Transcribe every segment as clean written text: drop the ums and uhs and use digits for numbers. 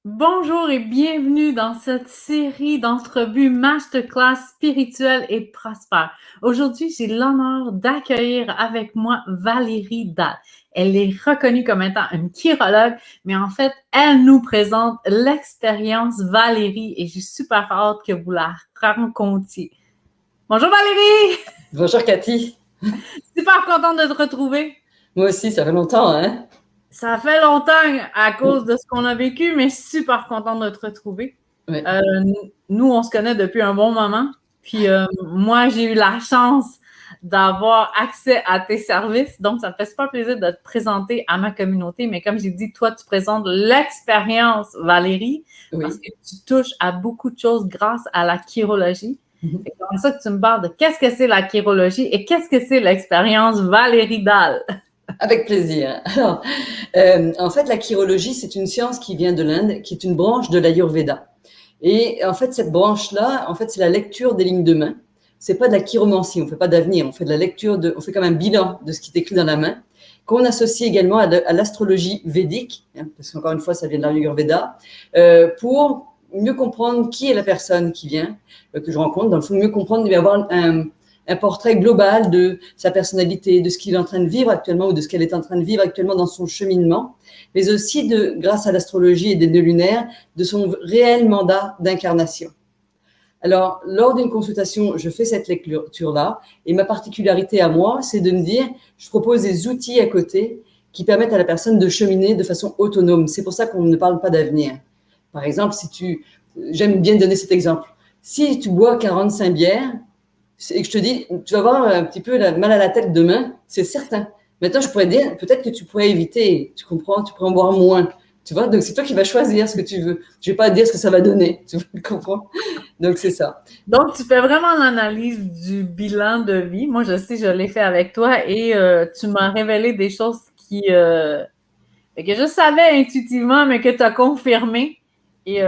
Bonjour et bienvenue dans cette série d'entrevues Masterclass spirituelle et prospère. Aujourd'hui, j'ai l'honneur d'accueillir avec moi Valérie Dalle. Elle est reconnue comme étant une chirologue, mais en fait, elle nous présente l'expérience Valérie et j'ai super hâte que vous la rencontriez. Bonjour Valérie! Bonjour Cathy. Super contente de te retrouver. Moi aussi, ça fait longtemps, hein? Ça fait longtemps à cause de ce qu'on a vécu, mais super contente de te retrouver. Ouais. Euh, Nous, on se connaît depuis un bon moment. Puis moi, j'ai eu la chance d'avoir accès à tes services. Donc, ça me fait super plaisir de te présenter à ma communauté. Mais comme j'ai dit, toi, tu présentes l'expérience, Valérie, parce Oui. que tu touches à beaucoup de choses grâce à la chirologie. Mhm. Et comme ça que tu me parles de qu'est-ce que c'est la chirologie et qu'est-ce que c'est l'expérience Valérie Dalle. Avec plaisir. Alors, en fait, la chirologie, c'est une science qui vient de l'Inde, qui est une branche de l'Ayurveda. Et en fait, cette branche-là, en fait, c'est la lecture des lignes de main. C'est pas de la chiromancie, on fait pas d'avenir, on fait de la lecture on fait comme un bilan de ce qui est écrit dans la main, qu'on associe également à l'astrologie védique, hein, parce qu'encore une fois, ça vient de l'Ayurveda, pour mieux comprendre qui est la personne qui vient, que je rencontre. Dans le fond, mieux comprendre, il va y avoir un portrait global de sa personnalité, de ce qu'il est en train de vivre actuellement ou de ce qu'elle est en train de vivre actuellement dans son cheminement, mais aussi grâce à l'astrologie et des nœuds lunaires, de son réel mandat d'incarnation. Alors, lors d'une consultation, je fais cette lecture-là, et ma particularité à moi, c'est de me dire, je propose des outils à côté qui permettent à la personne de cheminer de façon autonome. C'est pour ça qu'on ne parle pas d'avenir. Par exemple, j'aime bien donner cet exemple. Si tu bois 45 bières, et que je te dis, tu vas avoir un petit peu mal à la tête demain, c'est certain. Maintenant, je pourrais dire, peut-être que tu pourrais éviter, tu comprends, tu pourrais en boire moins. Tu vois, donc c'est toi qui vas choisir ce que tu veux. Je vais pas dire ce que ça va donner, tu comprends? Donc c'est ça. Donc, tu fais vraiment l'analyse du bilan de vie. Moi, je sais, je l'ai fait avec toi et tu m'as révélé des choses que je savais intuitivement, mais que tu as confirmé. Et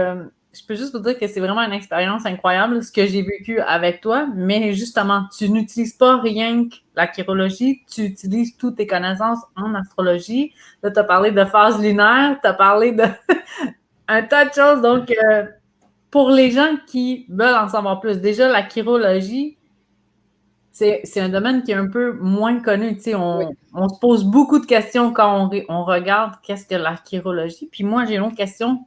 je peux juste vous dire que c'est vraiment une expérience incroyable, ce que j'ai vécu avec toi. Mais justement, tu n'utilises pas rien que la chirologie, tu utilises toutes tes connaissances en astrologie. Là, tu as parlé de phase lunaire, tu as parlé de un tas de choses. Donc, pour les gens qui veulent en savoir plus, déjà, la chirologie, c'est un domaine qui est un peu moins connu. Tu sais, Oui. on se pose beaucoup de questions quand on regarde qu'est-ce que la chirologie. Puis moi, j'ai une autre question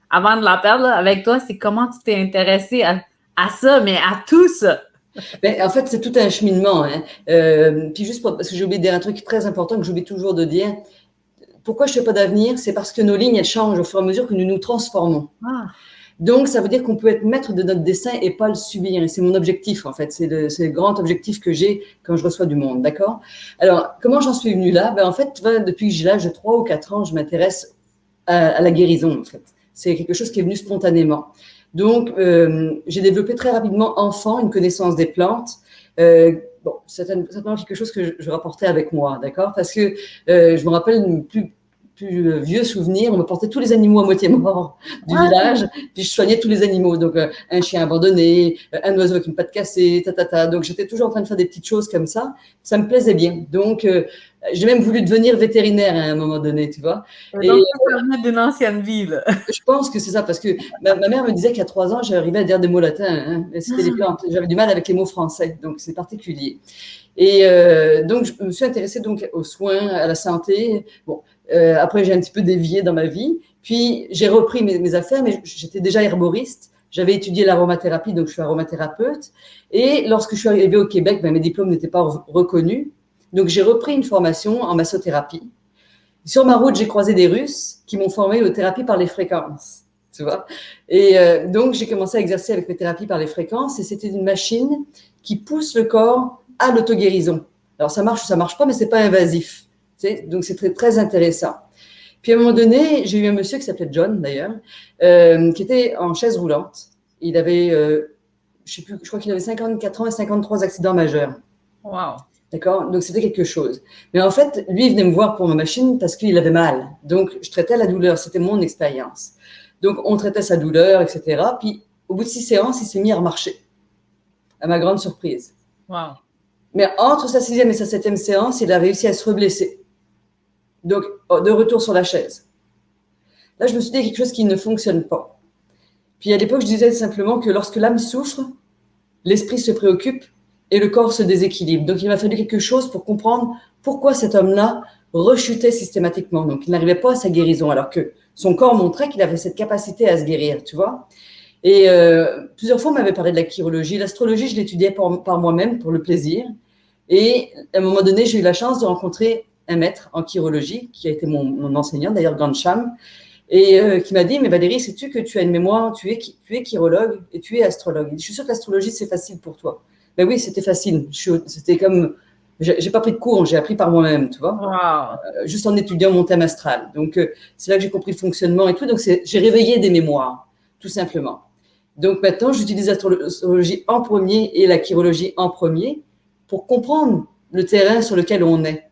avant de la perdre là, avec toi, c'est comment tu t'es intéressé à ça, mais à tout ça. Mais en fait, c'est tout un cheminement, hein. Puis juste parce que j'ai oublié de dire un truc très important que j'oublie toujours de dire. Pourquoi je ne fais pas d'avenir? C'est parce que nos lignes, elles changent au fur et à mesure que nous nous transformons. Ah, Donc, ça veut dire qu'on peut être maître de notre destin et pas le subir. Et c'est mon objectif, en fait. C'est le grand objectif que j'ai quand je reçois du monde, d'accord? Alors, comment j'en suis venue là? En fait, depuis que j'ai l'âge de 3 ou 4 ans, je m'intéresse à la guérison, en fait. C'est quelque chose qui est venu spontanément. Donc, j'ai développé très rapidement, enfant, une connaissance des plantes. Bon, c'est certainement quelque chose que je rapportais avec moi, d'accord? Parce que je me rappelle plus vieux souvenir, on me portait tous les animaux à moitié morts du ouais. village, puis je soignais tous les animaux. Donc, un chien abandonné, un oiseau avec une patte cassée, Donc, j'étais toujours en train de faire des petites choses comme ça. Ça me plaisait bien. Donc, j'ai même voulu devenir vétérinaire à un moment donné, tu vois. Et Et donc, ça venait d'une ancienne vie, là. je pense que c'est ça, parce que ma mère me disait qu'à 3 ans, j'arrivais à dire des mots latins, hein, c'était les plantes. J'avais du mal avec les mots français, donc c'est particulier. Et donc, je me suis intéressée donc aux soins, à la santé. Bon, après, j'ai un petit peu dévié dans ma vie. Puis, j'ai repris mes affaires, mais j'étais déjà herboriste. J'avais étudié l'aromathérapie, donc je suis aromathérapeute. Et lorsque je suis arrivée au Québec, mes diplômes n'étaient pas reconnus. Donc, j'ai repris une formation en massothérapie. Sur ma route, j'ai croisé des Russes qui m'ont formé aux thérapies par les fréquences. Tu vois. Et donc, j'ai commencé à exercer avec mes thérapies par les fréquences. Et c'était une machine qui pousse le corps à l'auto-guérison. Alors, ça marche ou ça marche pas, mais c'est pas invasif. Tu sais, donc, c'est très, très intéressant. Puis, à un moment donné, j'ai eu un monsieur qui s'appelait John, d'ailleurs, qui était en chaise roulante. Il avait, je sais plus, je crois qu'il avait 54 ans et 53 accidents majeurs. Wow. D'accord? Donc, c'était quelque chose. Mais en fait, lui, il venait me voir pour ma machine parce qu'il avait mal. Donc, je traitais la douleur. C'était mon expérience. Donc, on traitait sa douleur, etc. Puis, au bout de 6 séances, il s'est mis à remarcher, à ma grande surprise. Wow. Mais entre sa 6e et sa 7e séance, il a réussi à se reblesser. Donc, de retour sur la chaise. Là, je me suis dit quelque chose qui ne fonctionne pas. Puis à l'époque, je disais simplement que lorsque l'âme souffre, l'esprit se préoccupe et le corps se déséquilibre. Donc il m'a fallu quelque chose pour comprendre pourquoi cet homme-là rechutait systématiquement. Donc il n'arrivait pas à sa guérison, alors que son corps montrait qu'il avait cette capacité à se guérir, tu vois. Et plusieurs fois, on m'avait parlé de la chirologie. L'astrologie, je l'étudiais par moi-même pour le plaisir. Et à un moment donné, j'ai eu la chance de rencontrer un maître en chirologie, qui a été mon enseignant, d'ailleurs, Gansham, et qui m'a dit, mais Valérie, sais-tu que tu as une mémoire, tu es chirologue et tu es astrologue. Je suis sûre que l'astrologie, c'est facile pour toi. Ben oui, c'était facile. C'était comme, j'ai pas pris de cours, j'ai appris par moi-même, tu vois, Wow. juste en étudiant mon thème astral. Donc, c'est là que j'ai compris le fonctionnement et tout. Donc, j'ai réveillé des mémoires, tout simplement. Donc, maintenant, j'utilise l'astrologie en premier et la chirologie en premier pour comprendre le terrain sur lequel on est.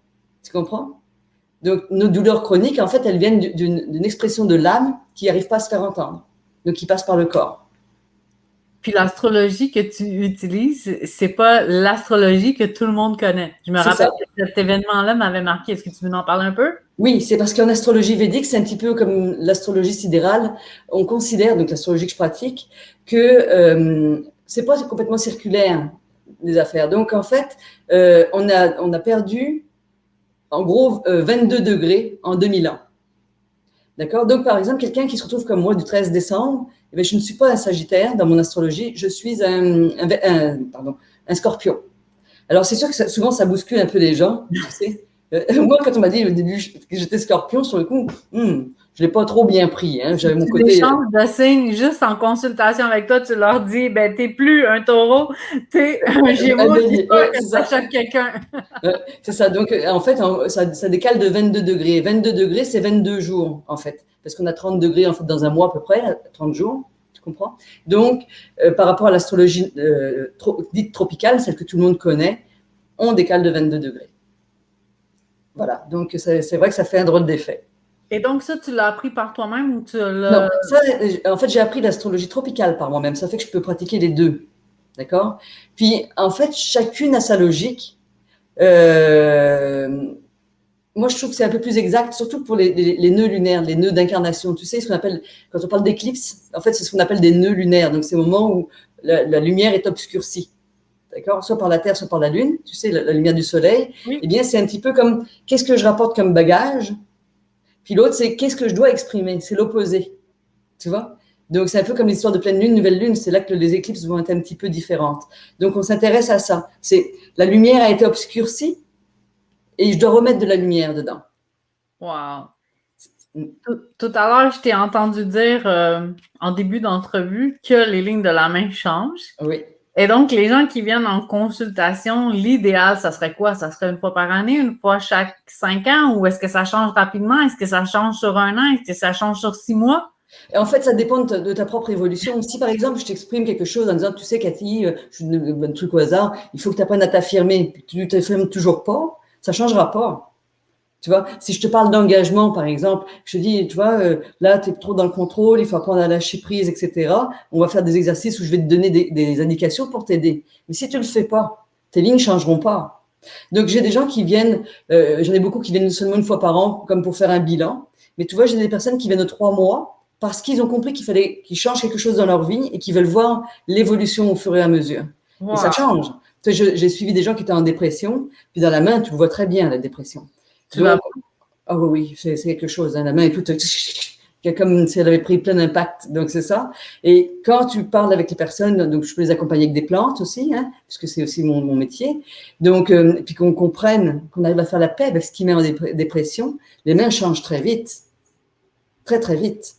Tu comprends? Donc, nos douleurs chroniques, en fait, elles viennent d'une expression de l'âme qui n'arrive pas à se faire entendre, donc qui passe par le corps. Puis l'astrologie que tu utilises, c'est pas l'astrologie que tout le monde connaît. Je me C'est rappelle ça. que cet événement-là m'avait marqué. Est-ce que tu veux en parler un peu? Oui, c'est parce qu'en astrologie védique, c'est un petit peu comme l'astrologie sidérale. On considère, donc l'astrologie que je pratique, que c'est pas complètement circulaire les affaires. Donc en fait, on a perdu en gros 22 degrés en 2000 ans. D'accord. Donc, par exemple, quelqu'un qui se retrouve comme moi du 13 décembre, eh bien, je ne suis pas un Sagittaire dans mon astrologie, je suis un Scorpion. Alors, c'est sûr que souvent, ça bouscule un peu les gens, tu sais. Moi, quand on m'a dit au début que j'étais Scorpion, sur le coup, je ne l'ai pas trop bien pris. Hein. J'avais mon Tu côté. échanges de signes juste en consultation avec toi, tu leur dis, ben, t'es plus un taureau, t'es un Un gémeaux, dis bélier. pas Ouais, que c'est ça ça. choque quelqu'un. C'est ça. Donc, en fait, ça décale de 22 degrés. 22 degrés, c'est 22 jours, en fait. Parce qu'on a 30 degrés, en fait, dans un mois à peu près, 30 jours. Tu comprends? Donc, par rapport à l'astrologie dite tropicale, celle que tout le monde connaît, on décale de 22 degrés. Voilà. Donc, c'est vrai que ça fait un drôle d'effet. Et donc, ça, tu l'as appris par toi-même ou tu Non, l'as. ça, en fait, j'ai appris l'astrologie tropicale par moi-même. Ça fait que je peux pratiquer les deux. D'accord? Puis, en fait, chacune a sa logique. Euh, Moi, je trouve que c'est un peu plus exact, surtout pour les nœuds lunaires, les nœuds d'incarnation. Tu sais, ce qu'on appelle, quand on parle d'éclipse, en fait, c'est ce qu'on appelle des nœuds lunaires. Donc, c'est le moment où la lumière est obscurcie. D'accord? Soit par la Terre, soit par la Lune. Tu sais, la lumière du Soleil. Eh Oui. bien, c'est un petit peu comme qu'est-ce que je rapporte comme bagage. Puis l'autre, c'est qu'est-ce que je dois exprimer. C'est l'opposé. Tu vois? Donc, c'est un peu comme l'histoire de pleine lune, nouvelle lune. C'est là que les éclipses vont être un petit peu différentes. Donc, on s'intéresse à ça. C'est la lumière a été obscurcie et je dois remettre de la lumière dedans. Wow. Tout à l'heure, je t'ai entendu dire en début d'entrevue que les lignes de la main changent. Oui. Et donc, les gens qui viennent en consultation, l'idéal, ça serait quoi? Ça serait une fois par année, une fois chaque 5 ans? Ou est-ce que ça change rapidement? Est-ce que ça change sur un an? Est-ce que ça change sur 6 mois? Et en fait, ça dépend de ta propre évolution. Si par exemple, je t'exprime quelque chose en disant, tu sais, Cathy, je donne un truc au hasard, il faut que tu apprennes à t'affirmer, puis tu t'affirmes toujours pas, ça changera pas. Tu vois, si je te parle d'engagement, par exemple, je te dis, tu vois, là, tu es trop dans le contrôle, il faut apprendre à lâcher prise, etc. On va faire des exercices où je vais te donner des indications pour t'aider. Mais si tu le fais pas, tes lignes changeront pas. Donc, j'ai des gens qui viennent, j'en ai beaucoup qui viennent seulement une fois par an, comme pour faire un bilan. Mais tu vois, j'ai des personnes qui viennent de 3 mois parce qu'ils ont compris qu'il fallait qu'ils changent quelque chose dans leur vie et qu'ils veulent voir l'évolution au fur et à mesure. Et ça Wow. change. Tu sais, j'ai suivi des gens qui étaient en dépression, puis dans la main, tu le vois très bien, la dépression. Tu la Donc, ah oui, oui, c'est quelque chose. Hein. La main est toute comme si elle avait pris plein d'impact. Donc, c'est ça. Et quand tu parles avec les personnes, donc je peux les accompagner avec des plantes aussi, hein, puisque c'est aussi mon métier. Donc, puis qu'on comprenne, qu'on arrive à faire la paix avec ce qui met en dépression, les mains changent très vite. Très, très vite.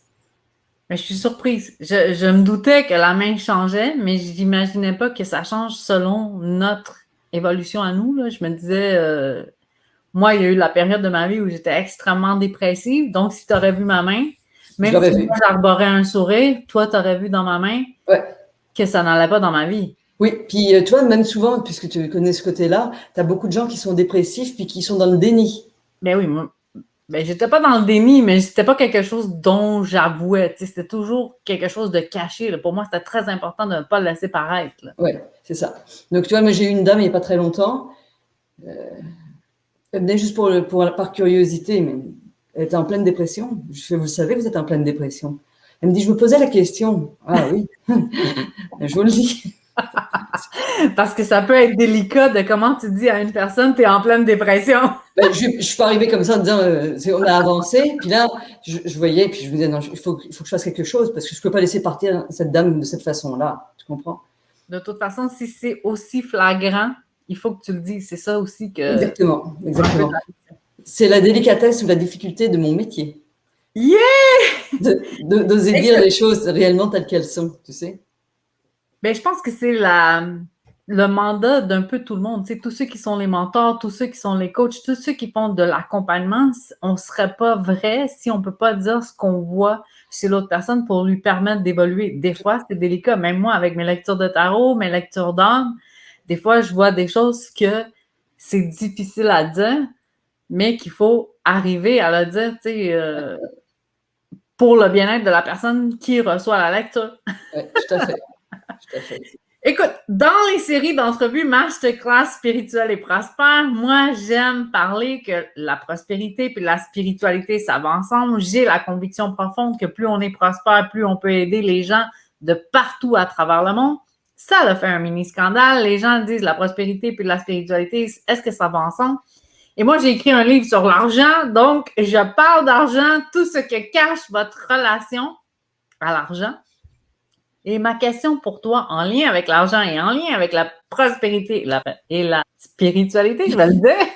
Mais je suis surprise. Je me doutais que la main changeait, mais je n'imaginais pas que ça change selon notre évolution à nous. Là. Je me disais, moi, il y a eu la période de ma vie où j'étais extrêmement dépressive. Donc, si tu aurais vu ma main, Je même l'aurais si moi, vu. j'arborais un sourire, toi, tu aurais vu dans ma main Ouais. que ça n'allait pas dans ma vie. Oui, puis tu vois, même souvent, puisque tu connais ce côté-là, tu as beaucoup de gens qui sont dépressifs puis qui sont dans le déni. Ben oui, moi, ben, j'étais pas dans le déni, mais c'était pas quelque chose dont j'avouais. C'était toujours quelque chose de caché. Là. Pour moi, c'était très important de ne pas le laisser paraître. Là. Ouais, c'est ça. Donc, tu vois, moi, j'ai eu une dame il n'y a pas très longtemps. Elle venait juste par curiosité, mais elle était en pleine dépression. Je fais, vous le savez, vous êtes en pleine dépression. Elle me dit, je me posais la question. Ah oui, je vous le dis. Parce que ça peut être délicat de comment tu dis à une personne, tu es en pleine dépression. Ben, je suis pas arrivée comme ça en disant, on a avancé. Puis là, je voyais, puis je me disais, non, il faut que je fasse quelque chose parce que je peux pas laisser partir cette dame de cette façon-là. Tu comprends? De toute façon, si c'est aussi flagrant, il faut que tu le dises. C'est ça aussi que... Exactement, exactement. C'est la délicatesse ou la difficulté de mon métier. Yeah! D'oser dire les choses réellement telles qu'elles sont, tu sais. Ben, je pense que c'est le mandat d'un peu tout le monde. Tu sais, tous ceux qui sont les mentors, tous ceux qui sont les coachs, tous ceux qui font de l'accompagnement, on ne serait pas vrai si on ne peut pas dire ce qu'on voit chez l'autre personne pour lui permettre d'évoluer. Des fois, c'est délicat. Même moi, avec mes lectures de tarot, mes lectures d'âme, des fois, je vois des choses que c'est difficile à dire, mais qu'il faut arriver à le dire, tu sais, pour le bien-être de la personne qui reçoit la lecture. Oui, tout à fait. Tout à fait. Écoute, dans les séries d'entrevues Masterclass spirituelle et prospère, moi, j'aime parler que la prospérité puis la spiritualité, ça va ensemble. J'ai la conviction profonde que plus on est prospère, plus on peut aider les gens de partout à travers le monde. Ça a fait un mini scandale. Les gens disent la prospérité puis la spiritualité, est-ce que ça va ensemble? Et moi, j'ai écrit un livre sur l'argent, donc je parle d'argent, tout ce que cache votre relation à l'argent. Et ma question pour toi, en lien avec l'argent et en lien avec la prospérité et la spiritualité, je vais le dire,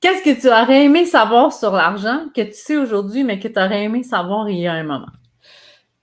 qu'est-ce que tu aurais aimé savoir sur l'argent que tu sais aujourd'hui, mais que tu aurais aimé savoir il y a un moment?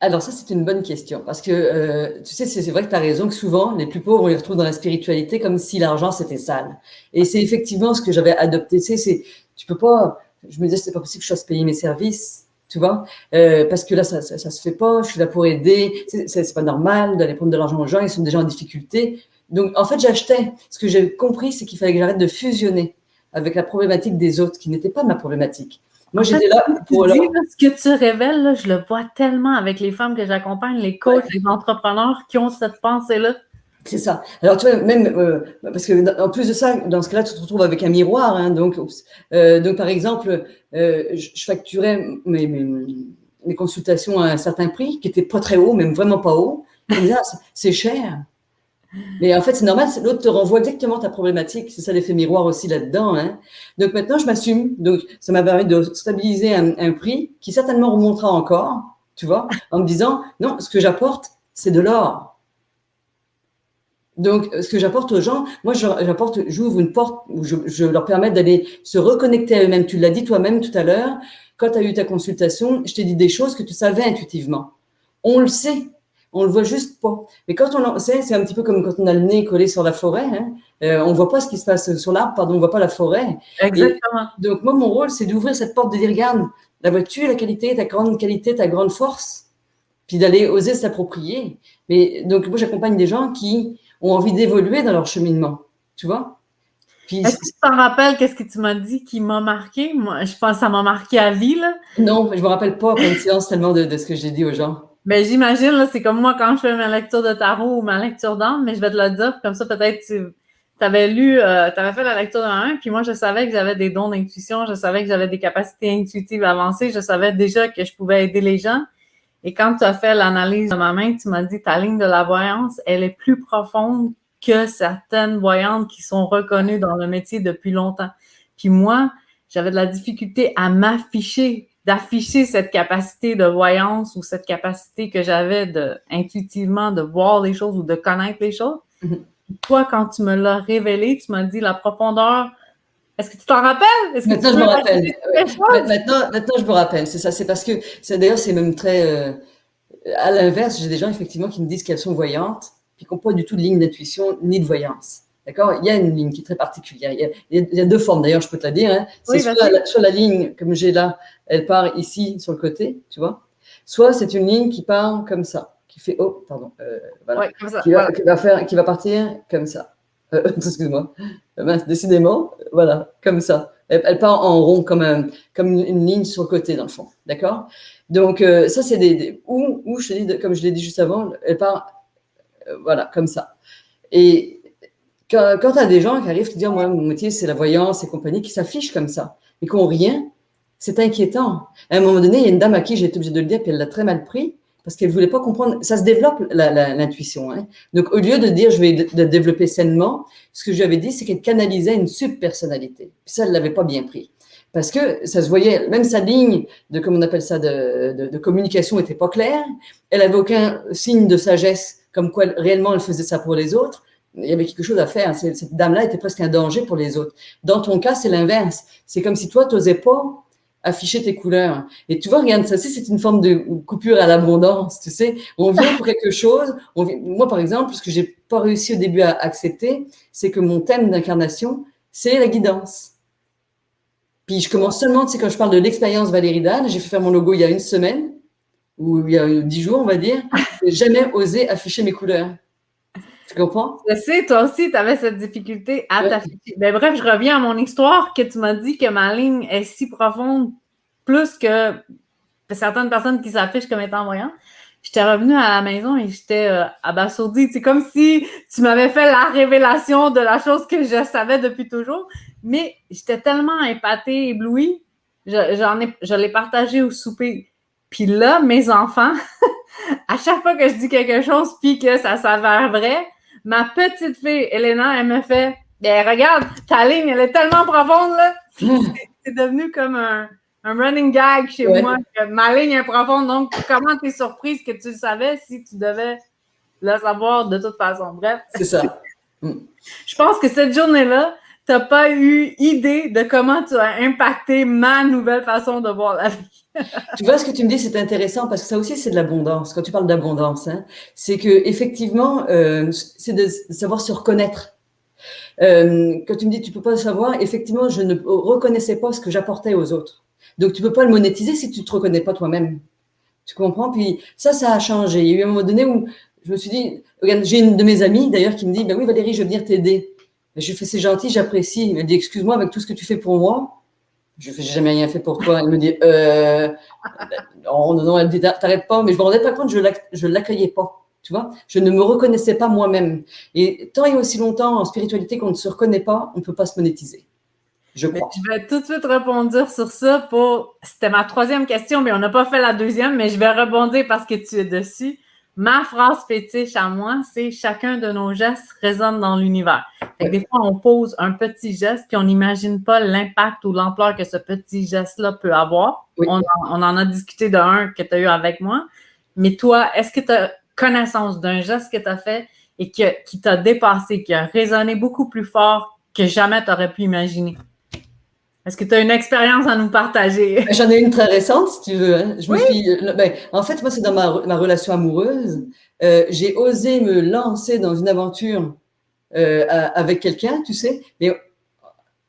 Alors ça, c'est une bonne question parce que tu sais, c'est vrai que tu as raison que souvent, les plus pauvres, on les retrouve dans la spiritualité comme si l'argent, c'était sale. Et c'est effectivement ce que j'avais adopté. Tu sais, tu peux pas, je me disais, c'est pas possible que je fasse payer mes services, tu vois, parce que là, ça se fait pas, je suis là pour aider, c'est pas normal d'aller prendre de l'argent aux gens, ils sont déjà en difficulté. Donc, en fait, j'achetais. Ce que j'ai compris, c'est qu'il fallait que j'arrête de fusionner avec la problématique des autres, qui n'était pas ma problématique. Moi, j'étais là pour tu dis, là, ce que tu révèles, là, je le vois tellement avec les femmes que j'accompagne, les coachs, les entrepreneurs qui ont cette pensée-là. C'est ça. Alors, tu vois, même, parce que en plus de ça, dans ce cas-là, tu te retrouves avec un miroir. Hein, donc, par exemple, je facturais mes consultations à un certain prix qui n'était pas très haut, même vraiment pas haut. Je me disais, ah, c'est cher. Mais en fait, c'est normal, l'autre te renvoie exactement ta problématique. C'est ça l'effet miroir aussi là-dedans. Hein. Donc maintenant, je m'assume. Donc, ça m'a permis de stabiliser un prix qui certainement remontera encore, tu vois, en me disant, non, ce que j'apporte, c'est de l'or. Donc, ce que j'apporte aux gens, moi, j'ouvre une porte où je leur permets d'aller se reconnecter à eux-mêmes. Tu l'as dit toi-même tout à l'heure, quand tu as eu ta consultation, je t'ai dit des choses que tu savais intuitivement. On le sait, on le voit juste pas. Mais quand on le sait, c'est un petit peu comme quand on a le nez collé sur la forêt. Hein. On voit pas ce qui se passe sur l'arbre, pardon, on voit pas la forêt. Exactement. Et donc, moi, mon rôle, c'est d'ouvrir cette porte, de dire, regarde, la vois-tu, la qualité, ta grande force, puis d'aller oser s'approprier. Mais donc, moi, j'accompagne des gens qui ont envie d'évoluer dans leur cheminement, tu vois. Puis, est-ce que tu t'en rappelles qu'est-ce que tu m'as dit qui m'a marqué? Moi, je pense que ça m'a marqué à vie, là. non, je me rappelle pas après une séance tellement de ce que j'ai dit aux gens. Ben, j'imagine, là, c'est comme moi quand je fais ma lecture de tarot ou ma lecture d'âme, mais je vais te le dire, comme ça, peut-être tu avais lu, tu avais fait la lecture de ma main, puis moi, je savais que j'avais des dons d'intuition, je savais que j'avais des capacités intuitives avancées, je savais déjà que je pouvais aider les gens. Et quand tu as fait l'analyse de ma main, tu m'as dit ta ligne de la voyance, elle est plus profonde que certaines voyantes qui sont reconnues dans le métier depuis longtemps. Puis moi, j'avais de la difficulté à d'afficher cette capacité de voyance ou cette capacité que j'avais intuitivement de voir les choses ou de connaître les choses. Mm-hmm. Toi, quand tu me l'as révélé, tu m'as dit la profondeur. Est-ce que tu t'en rappelles? Est-ce que Maintenant, tu je veux me rappelle. maintenant, Je me rappelle. C'est ça. C'est parce que, d'ailleurs, c'est même très. À l'inverse, j'ai des gens, effectivement, qui me disent qu'elles sont voyantes, puis qui n'ont pas du tout de ligne d'intuition ni de voyance. D'accord. Il y a une ligne qui est très particulière. Il y a deux formes, d'ailleurs, je peux te la dire. Hein. C'est oui, soit la ligne, comme j'ai là, elle part ici, sur le côté, tu vois. Soit c'est une ligne qui part comme ça, qui fait. Oh, pardon. Voilà. ouais, comme ça, Qui va partir comme ça. Excuse-moi. Décidément, voilà, comme ça. Elle part en rond, comme une ligne sur le côté, dans le fond. D'accord. Donc, ça, c'est où je te dis, comme je l'ai dit juste avant, elle part, voilà, comme ça. Et quand tu as des gens qui arrivent qui disent, moi, mon métier, c'est la voyance et compagnie, qui s'affichent comme ça. et qui n'ont rien, c'est inquiétant. À un moment donné, il y a une dame à qui j'ai été obligée de le dire, puis elle l'a très mal pris, parce qu'elle ne voulait pas comprendre. Ça se développe, l'intuition. Hein. Donc, au lieu de dire je vais le développer sainement, ce que je lui avais dit, c'est qu'elle canalisait une subpersonnalité. Puis ça, elle ne l'avait pas bien pris. Parce que ça se voyait, même sa ligne de, comment on appelle ça, de communication n'était pas claire. Elle n'avait aucun signe de sagesse, comme quoi réellement elle faisait ça pour les autres. Il y avait quelque chose à faire. Cette dame-là était presque un danger pour les autres. Dans ton cas, c'est l'inverse. C'est comme si toi, tu n'osais pas afficher tes couleurs. Et tu vois, regarde, ça aussi, c'est une forme de coupure à l'abondance, tu sais. On vient pour quelque chose. Moi, par exemple, ce que j'ai pas réussi au début à accepter, c'est que mon thème d'incarnation, c'est la guidance. Puis je commence seulement, tu sais, quand je parle de l'expérience Valérie Dalle, j'ai fait faire mon logo il y a une semaine, ou il y a 10 jours, on va dire. J'ai jamais osé afficher mes couleurs. Tu comprends? Je sais, toi aussi, tu avais cette difficulté à Ouais. t'afficher. Mais bref, je reviens à mon histoire que tu m'as dit que ma ligne est si profonde, plus que certaines personnes qui s'affichent comme étant voyantes. J'étais revenue à la maison et j'étais abasourdie. C'est comme si tu m'avais fait la révélation de la chose que je savais depuis toujours. Mais j'étais tellement épatée, éblouie. Je l'ai partagé au souper. Puis là, mes enfants, à chaque fois que je dis quelque chose puis que ça s'avère vrai, ma petite fille, Elena, elle me fait regarde, ta ligne, elle est tellement profonde, là. C'est devenu comme un running gag chez moi, que ma ligne est profonde. Donc, comment t'es surprise que tu le savais si tu devais le savoir de toute façon? Bref. C'est ça. Je pense que cette journée-là, tu n'as pas eu idée de comment tu as impacté ma nouvelle façon de voir la vie. Tu vois, ce que tu me dis, c'est intéressant parce que ça aussi, c'est de l'abondance. Quand tu parles d'abondance, hein, c'est que effectivement, c'est de savoir se reconnaître. Quand tu me dis tu peux pas le savoir, effectivement, je ne reconnaissais pas ce que j'apportais aux autres. Donc, tu peux pas le monétiser si tu te reconnais pas toi-même. Tu comprends? Puis ça a changé. Il y a eu un moment donné où je me suis dit, regarde, j'ai une de mes amies d'ailleurs qui me dit, ben oui Valérie, je vais venir t'aider. Je fais, c'est gentil, j'apprécie. Elle me dit, excuse-moi, avec tout ce que tu fais pour moi, je fais, j'ai jamais rien fait pour toi. Elle me dit, non, elle me dit, t'arrêtes pas, mais je me rendais pas compte, je l'accueillais pas. Tu vois, je ne me reconnaissais pas moi-même. Et tant et aussi longtemps en spiritualité qu'on ne se reconnaît pas, on ne peut pas se monétiser. Je crois. Je vais tout de suite rebondir sur ça pour. C'était ma troisième question, mais on n'a pas fait la deuxième, mais je vais rebondir parce que tu es dessus. Ma phrase fétiche à moi, c'est chacun de nos gestes résonne dans l'univers. Ouais. Des fois, on pose un petit geste puis on n'imagine pas l'impact ou l'ampleur que ce petit geste-là peut avoir. Oui. On en a discuté d'un que tu as eu avec moi. Mais toi, est-ce que tu as connaissance d'un geste que tu as fait et qui t'a dépassé, qui a résonné beaucoup plus fort que jamais tu aurais pu imaginer? Est-ce que tu as une expérience à nous partager? J'en ai une très récente, si tu veux. Hein. En fait, moi, c'est dans ma relation amoureuse. J'ai osé me lancer dans une aventure avec quelqu'un, tu sais, mais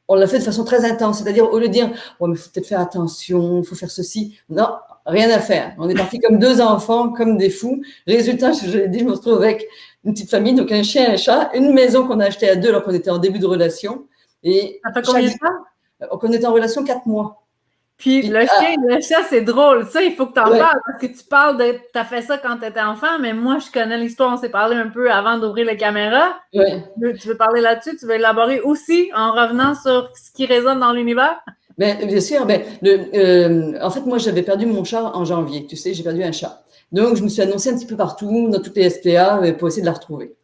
on l'a fait de façon très intense. C'est-à-dire, au lieu de dire, ouais, mais il faut peut-être faire attention, il faut faire ceci. Non, rien à faire. On est partis comme deux enfants, comme des fous. Résultat, je l'ai dit, je me retrouve avec une petite famille, donc un chien, un chat, une maison qu'on a achetée à deux alors qu'on était en début de relation. Et ça fait combien de temps? On était en relation 4 mois. Puis le chien, le chat, c'est drôle. Ça, il faut que tu en parles parce que tu parles de. Tu as fait ça quand tu étais enfant, mais moi, je connais l'histoire. On s'est parlé un peu avant d'ouvrir les caméras. Ouais. Tu veux parler là-dessus? Tu veux élaborer aussi en revenant sur ce qui résonne dans l'univers? Bien sûr. En fait, moi, j'avais perdu mon chat en janvier. Tu sais, j'ai perdu un chat. Donc, je me suis annoncée un petit peu partout, dans toutes les SPA, pour essayer de la retrouver.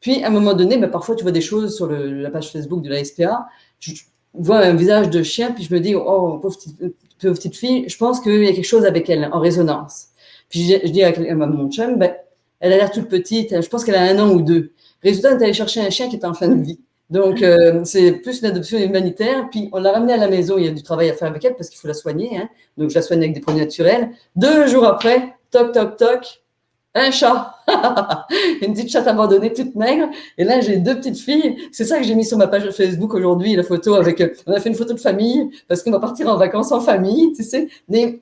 Puis, à un moment donné, parfois, tu vois des choses sur la page Facebook de la SPA. Je vois un visage de chien, puis je me dis, oh, pauvre petite fille, je pense qu'il y a quelque chose avec elle, en résonance. Puis je dis à mon chum, elle a l'air toute petite, je pense qu'elle a 1 an ou 2. Résultat, on est allé chercher un chien qui est en fin de vie. Donc, c'est plus une adoption humanitaire. Puis, on l'a ramenée à la maison, il y a du travail à faire avec elle parce qu'il faut la soigner. Hein. Donc, je la soigne avec des produits naturels. 2 jours après, toc, toc, toc, un chat, une petite chatte abandonnée, toute maigre. Et là, j'ai 2 petites filles. C'est ça que j'ai mis sur ma page Facebook aujourd'hui, la photo avec. On a fait une photo de famille parce qu'on va partir en vacances en famille, tu sais. Mais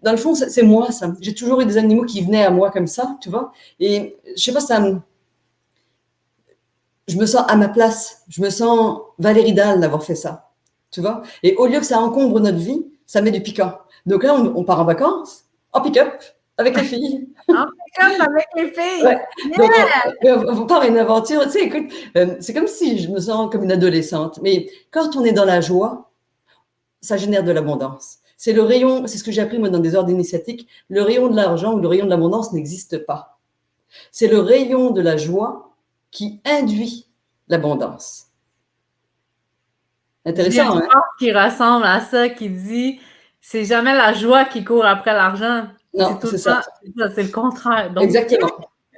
dans le fond, c'est moi, ça. J'ai toujours eu des animaux qui venaient à moi comme ça, tu vois. Et je sais pas, je me sens à ma place. Je me sens Valérie Dalle d'avoir fait ça, tu vois. Et au lieu que ça encombre notre vie, ça met du piquant. Donc là, on part en vacances, en pick-up. Avec les filles. En pick-up avec les filles. Ouais. Donc, on part une aventure. Tu sais, écoute, c'est comme si je me sens comme une adolescente. Mais quand on est dans la joie, ça génère de l'abondance. C'est le rayon, c'est ce que j'ai appris moi dans des ordres initiatiques, le rayon de l'argent ou le rayon de l'abondance n'existe pas. C'est le rayon de la joie qui induit l'abondance. Intéressant, j'ai une hein? phrase qui ressemble à ça, qui dit c'est jamais la joie qui court après l'argent. Non, C'est tout le c'est ça. temps, c'est le contraire. Donc, Exactement.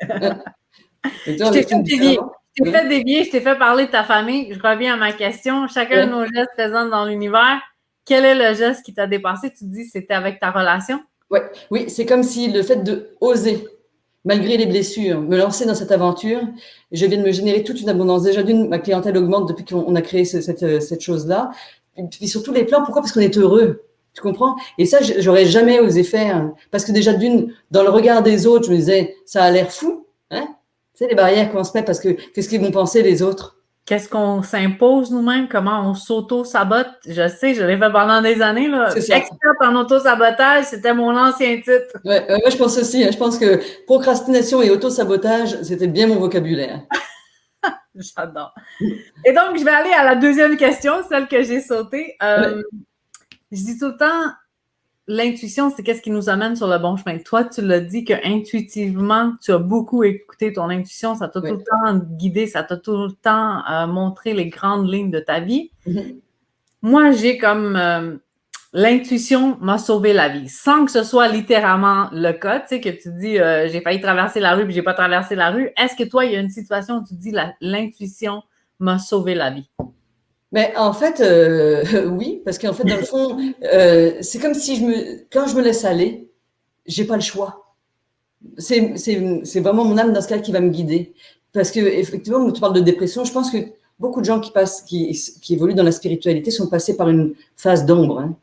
Et je toi, on t'ai fait l'exprime dévier. différemment. Je t'ai fait dévier, je t'ai fait parler de ta famille. Je reviens à ma question. Chacun de Ouais. nos gestes présents dans l'univers, quel est le geste qui t'a dépassé? Tu dis c'était avec ta relation? Ouais. Oui, c'est comme si le fait de oser, malgré les blessures, me lancer dans cette aventure, je viens de me générer toute une abondance. Déjà d'une, ma clientèle augmente depuis qu'on a créé cette chose-là. Et puis surtout les plans, pourquoi? Parce qu'on est heureux. Tu comprends? Et ça, j'aurais jamais osé faire. Parce que déjà d'une, dans le regard des autres, je me disais, ça a l'air fou. Hein? Tu sais, les barrières qu'on se met parce que qu'est-ce qu'ils vont penser les autres? Qu'est-ce qu'on s'impose nous-mêmes? Comment on s'auto-sabote? Je sais, je l'ai fait pendant des années, là. C'est ça. Experte en auto-sabotage, c'était mon ancien titre. Ouais, moi, je pense aussi. Hein, je pense que procrastination et auto-sabotage, c'était bien mon vocabulaire. J'adore. Et donc, je vais aller à la deuxième question, celle que j'ai sautée. Ouais, Je dis tout le temps, l'intuition, c'est qu'est-ce qui nous amène sur le bon chemin. Toi, tu l'as dit que intuitivement, tu as beaucoup écouté ton intuition, ça t'a tout ouais. le temps guidé, ça t'a tout le temps montré les grandes lignes de ta vie. Mhm. Moi, j'ai comme l'intuition m'a sauvé la vie, sans que ce soit littéralement le cas, tu sais, que tu dis j'ai failli traverser la rue puis j'ai pas traversé la rue. Est-ce que toi, il y a une situation où tu dis l'intuition m'a sauvé la vie? Mais en fait, oui, parce qu'en fait, dans le fond, c'est comme si quand je me laisse aller, j'ai pas le choix. C'est vraiment mon âme dans ce cas qui va me guider. Parce que effectivement, tu parles de dépression, je pense que beaucoup de gens qui évoluent dans la spiritualité sont passés par une phase d'ombre. Hein.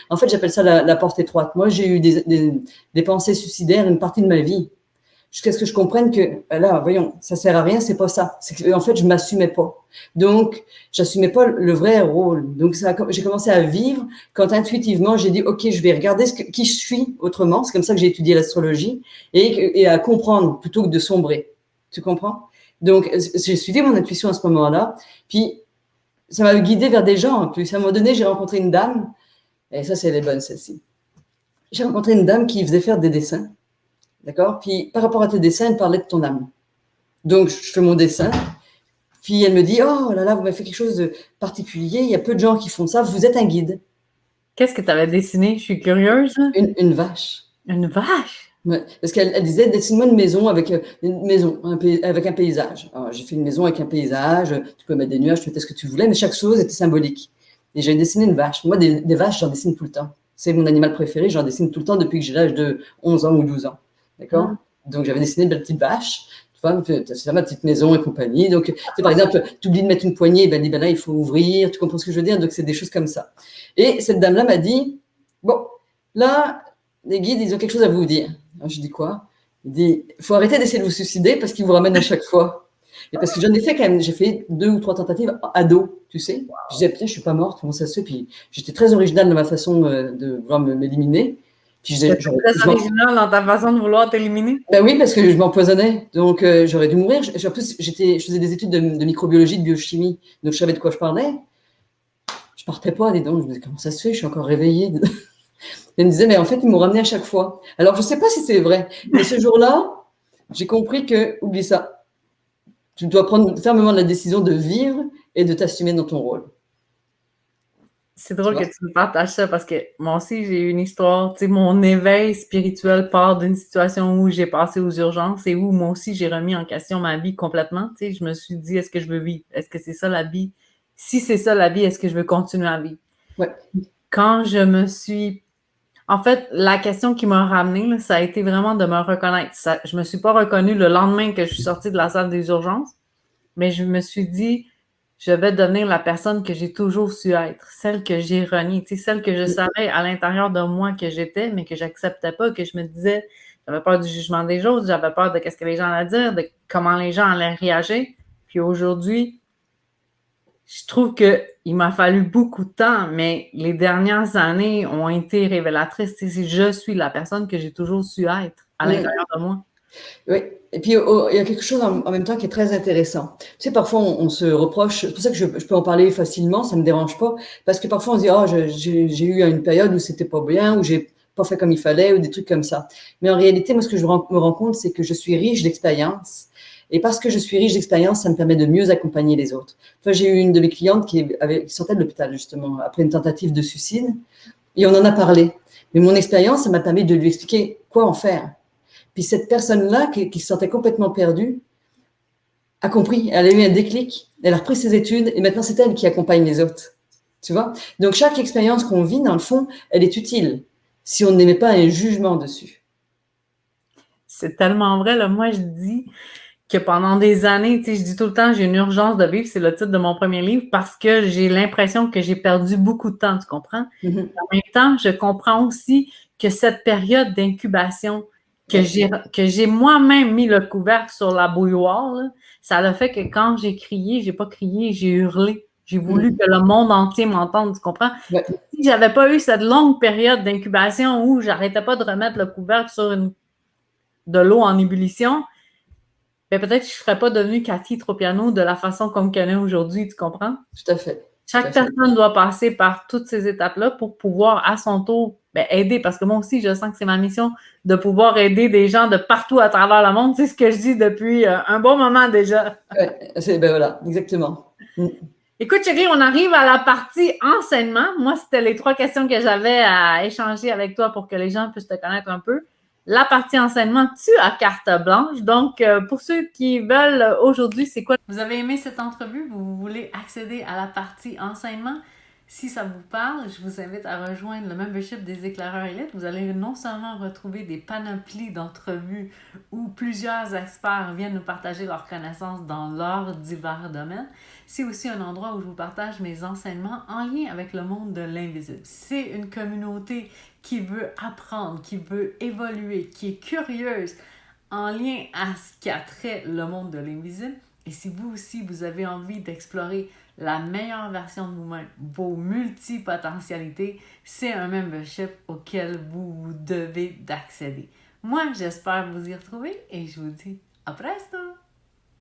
En fait, j'appelle ça la porte étroite. Moi, j'ai eu des pensées suicidaires une partie de ma vie. Jusqu'à ce que je comprenne que, là, voyons, ça sert à rien, c'est pas ça. C'est que, en fait, je m'assumais pas. Donc, j'assumais pas le vrai rôle. Donc, j'ai commencé à vivre quand intuitivement, j'ai dit, OK, je vais regarder qui je suis autrement. C'est comme ça que j'ai étudié l'astrologie et à comprendre plutôt que de sombrer. Tu comprends? Donc, j'ai suivi mon intuition à ce moment-là. Puis, ça m'a guidé vers des gens. Puis, à un moment donné, j'ai rencontré une dame. Et ça, c'est les bonnes, celle-ci. J'ai rencontré une dame qui faisait faire des dessins. D'accord? Puis, par rapport à tes dessins, elle parlait de ton âme. Donc, je fais mon dessin. Puis, elle me dit, oh là là, vous m'avez fait quelque chose de particulier. Il y a peu de gens qui font ça. Vous êtes un guide. Qu'est-ce que tu avais dessiné? Je suis curieuse. Une vache. Une vache? Ouais. Parce qu'elle disait, dessine-moi une maison avec avec un paysage. Alors, j'ai fait une maison avec un paysage. Tu peux mettre des nuages, tu mettais ce que tu voulais, mais chaque chose était symbolique. Et j'ai dessiné une vache. Moi, des vaches, j'en dessine tout le temps. C'est mon animal préféré. J'en dessine tout le temps depuis que j'ai l'âge de 11 ans ou 12 ans. D'accord? Donc, j'avais dessiné une belle petite vache. Tu vois, c'est ça, ma petite maison et compagnie. Donc, par exemple, tu oublies de mettre une poignée, ben là, il faut ouvrir. Tu comprends ce que je veux dire? Donc, c'est des choses comme ça. Et cette dame-là m'a dit, bon, là, les guides, ils ont quelque chose à vous dire. Alors, je dis quoi? Il dit, il faut arrêter d'essayer de vous suicider parce qu'ils vous ramènent à chaque fois. Et parce que j'en ai fait quand même, j'ai fait 2 ou 3 tentatives à dos, tu sais. Je disais, putain, je suis pas morte, comment ça se fait? Puis j'étais très originale dans ma façon de vouloir m'éliminer. Puis je disais, Très original dans ta façon de vouloir t'éliminer. ben oui, parce que je m'empoisonnais. Donc j'aurais dû mourir. En plus, je faisais des études de microbiologie, de biochimie. Donc je savais de quoi je parlais. Je partais pas, dis donc. Je me disais, comment ça se fait? Je suis encore réveillée. Elle me disait, mais en fait, ils m'ont ramené à chaque fois. Alors, je ne sais pas si c'est vrai, mais ce jour-là, j'ai compris que, oublie ça, tu dois prendre fermement la décision de vivre et de t'assumer dans ton rôle. C'est drôle que tu me partages ça parce que moi aussi, j'ai eu une histoire. Tu sais, mon éveil spirituel part d'une situation où j'ai passé aux urgences et où moi aussi, j'ai remis en question ma vie complètement. Tu sais, je me suis dit, est-ce que je veux vivre? Est-ce que c'est ça la vie? Si c'est ça la vie, est-ce que je veux continuer à vivre? Ouais. Quand je me suis... En fait, la question qui m'a ramenée, ça a été vraiment de me reconnaître. Je me suis pas reconnue le lendemain que je suis sortie de la salle des urgences, mais je me suis dit, je vais devenir la personne que j'ai toujours su être, celle que j'ai reniée, tu sais, celle que je savais à l'intérieur de moi que j'étais, mais que j'acceptais pas, que je me disais, j'avais peur du jugement des autres, j'avais peur de ce que les gens allaient dire, de comment les gens allaient réagir. Puis aujourd'hui, je trouve qu'il m'a fallu beaucoup de temps, mais les dernières années ont été révélatrices. Je suis la personne que j'ai toujours su être à l'intérieur de moi. Oui, et puis il y a quelque chose en même temps qui est très intéressant. Tu sais, parfois on se reproche, c'est pour ça que je peux en parler facilement, ça me dérange pas, parce que parfois on se dit, oh, j'ai eu une période où c'était pas bien, où j'ai pas fait comme il fallait, ou des trucs comme ça. Mais en réalité, moi, ce que me rends compte, c'est que je suis riche d'expérience. Et parce que je suis riche d'expérience, ça me permet de mieux accompagner les autres. Enfin, j'ai eu une de mes clientes qui sortait de l'hôpital, justement, après une tentative de suicide, et on en a parlé. Mais mon expérience, ça m'a permis de lui expliquer quoi en faire. Puis cette personne-là, qui se sentait complètement perdue, a compris, elle a eu un déclic, elle a repris ses études et maintenant c'est elle qui accompagne les autres. Tu vois? Donc chaque expérience qu'on vit, dans le fond, elle est utile si on n'émet pas un jugement dessus. C'est tellement vrai, là. Moi, je dis que pendant des années, tu sais, je dis tout le temps, j'ai une urgence de vivre, c'est le titre de mon premier livre, parce que j'ai l'impression que j'ai perdu beaucoup de temps, tu comprends? Mhm. En même temps, je comprends aussi que cette période d'incubation Ouais. que j'ai moi-même mis le couvercle sur la bouilloire, là, ça a fait que quand j'ai pas crié, j'ai hurlé. J'ai voulu Mhm. que le monde entier m'entende, tu comprends? Ouais. Si j'avais pas eu cette longue période d'incubation où j'arrêtais pas de remettre le couvercle sur de l'eau en ébullition, ben peut-être que je ne serais pas devenue Cathy Tropiano de la façon comme qu'elle est aujourd'hui, tu comprends? Tout à fait. Tout à Chaque fait. personne doit passer par toutes ces étapes-là pour pouvoir, à son tour, ben, aider. Parce que moi aussi, je sens que c'est ma mission de pouvoir aider des gens de partout à travers le monde. C'est ce que je dis depuis un bon moment déjà. Ouais. Ben voilà, exactement. Mm. Écoute, chérie, on arrive à la partie enseignement. Moi, c'était les 3 questions que j'avais à échanger avec toi pour que les gens puissent te connaître un peu. La partie enseignement, tu as carte blanche. Donc, pour ceux qui veulent aujourd'hui, c'est quoi? Vous avez aimé cette entrevue? Vous voulez accéder à la partie enseignement? Si ça vous parle, je vous invite à rejoindre le membership des éclaireurs élites. Vous allez non seulement retrouver des panoplies d'entrevues où plusieurs experts viennent nous partager leurs connaissances dans leurs divers domaines, c'est aussi un endroit où je vous partage mes enseignements en lien avec le monde de l'invisible. C'est une communauté qui veut apprendre, qui veut évoluer, qui est curieuse en lien à ce qui a trait le monde de l'invisible. Et si vous aussi, vous avez envie d'explorer la meilleure version de vous-même, vos multipotentialités, c'est un membership auquel vous devez d'accéder. Moi, j'espère vous y retrouver et je vous dis à presto!